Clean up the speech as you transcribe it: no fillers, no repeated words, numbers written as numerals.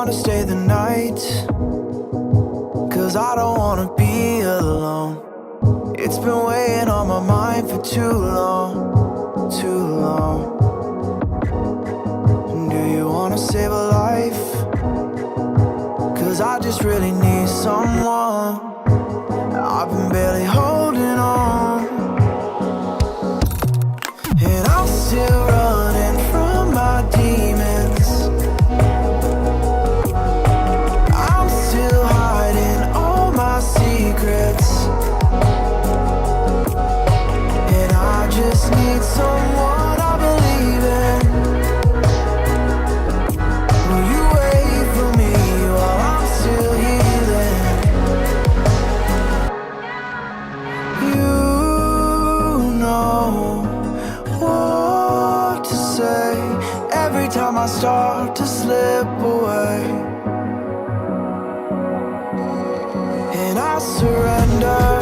wanna stay the night? 'Cause I don't wanna be alone. It's been weighing on my mind for too long, too long. Do you wanna save a life? 'Cause I just really need someone. I've been barely holding on, and I'm still running from my demons. I'm still hiding all my secrets, and I just need someone I believe in. Will you wait for me while I'm still healing? You know what to say every time I start to slip away, and I surrender.